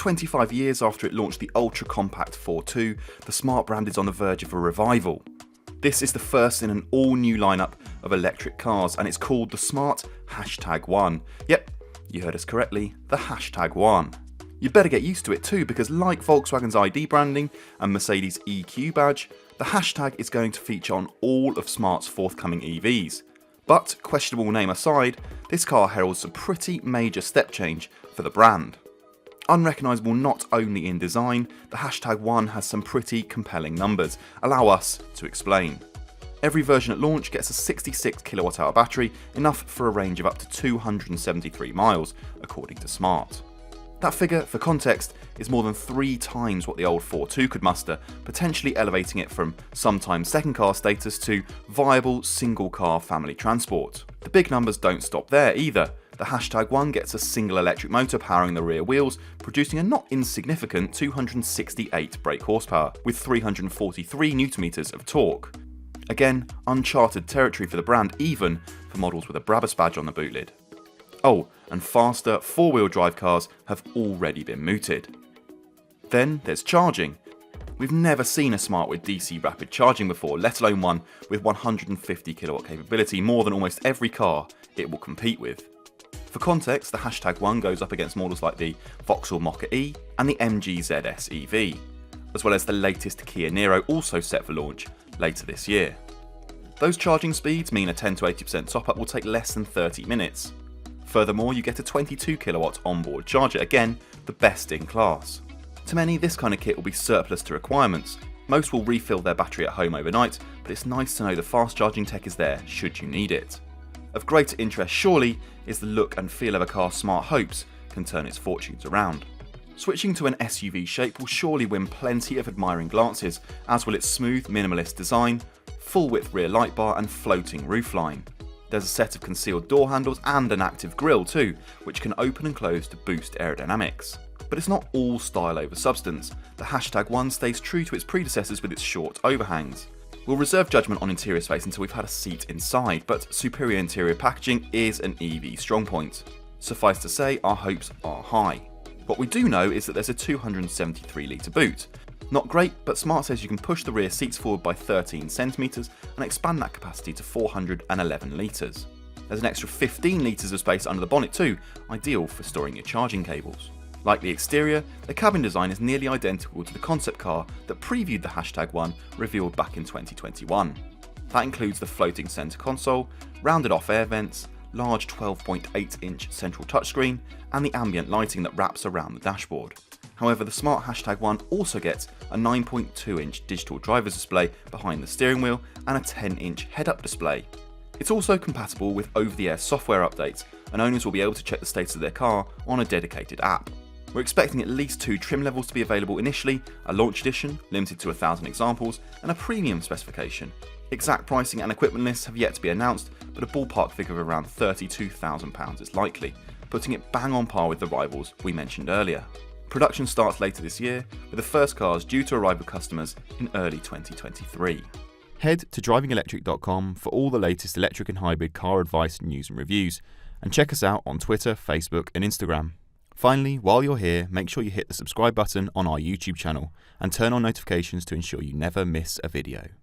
25 years after it launched the ultra-compact ForTwo, the Smart brand is on the verge of a revival. This is the first in an all-new lineup of electric cars, and it's called the Smart #1. Yep, you heard us correctly, the #1. You'd better get used to it too, because like Volkswagen's ID branding and Mercedes' EQ badge, the hashtag is going to feature on all of Smart's forthcoming EVs. But, questionable name aside, this car heralds a pretty major step change for the brand. Unrecognisable not only in design, the #1 has some pretty compelling numbers. Allow us to explain. Every version at launch gets a 66 kWh battery, enough for a range of up to 273 miles, according to Smart. That figure, for context, is more than 3 times what the old ForTwo could muster, potentially elevating it from sometimes second car status to viable single car family transport. The big numbers don't stop there either. The #1 gets a single electric motor powering the rear wheels, producing a not insignificant 268 brake horsepower, with 343 Nm of torque. Again, uncharted territory for the brand, even for models with a Brabus badge on the boot lid. Oh, and faster 4-wheel drive cars have already been mooted. Then there's charging. We've never seen a Smart with DC rapid charging before, let alone one with 150 kW capability, more than almost every car it will compete with. For context, the #1 goes up against models like the Vauxhall Mokka-e and the MG ZS EV, as well as the latest Kia Niro, also set for launch later this year. Those charging speeds mean a 10 to 80% top-up will take less than 30 minutes. Furthermore, you get a 22 kW onboard charger, again, the best in class. To many, this kind of kit will be surplus to requirements. Most will refill their battery at home overnight, but it's nice to know the fast charging tech is there should you need it. Of greater interest, surely, is the look and feel of a car Smart hopes can turn its fortunes around. Switching to an SUV shape will surely win plenty of admiring glances, as will its smooth, minimalist design, full-width rear light bar and floating roofline. There's a set of concealed door handles and an active grille too, which can open and close to boost aerodynamics. But it's not all style over substance. The #1 stays true to its predecessors with its short overhangs. We'll reserve judgment on interior space until we've had a seat inside, but superior interior packaging is an EV strong point. Suffice to say, our hopes are high. What we do know is that there's a 273 litre boot. Not great, but Smart says you can push the rear seats forward by 13 cm and expand that capacity to 411 litres. There's an extra 15 litres of space under the bonnet too, ideal for storing your charging cables. Like the exterior, the cabin design is nearly identical to the concept car that previewed the #1 revealed back in 2021. That includes the floating centre console, rounded off air vents, large 12.8-inch central touchscreen, and the ambient lighting that wraps around the dashboard. However, the Smart #1 also gets a 9.2-inch digital driver's display behind the steering wheel and a 10-inch head-up display. It's also compatible with over-the-air software updates, and owners will be able to check the status of their car on a dedicated app. We're expecting at least 2 trim levels to be available initially, a launch edition, limited to 1,000 examples, and a premium specification. Exact pricing and equipment lists have yet to be announced, but a ballpark figure of around £32,000 is likely, putting it bang on par with the rivals we mentioned earlier. Production starts later this year, with the first cars due to arrive with customers in early 2023. Head to DrivingElectric.com for all the latest electric and hybrid car advice, news and reviews, and check us out on Twitter, Facebook and Instagram. Finally, while you're here, make sure you hit the subscribe button on our YouTube channel and turn on notifications to ensure you never miss a video.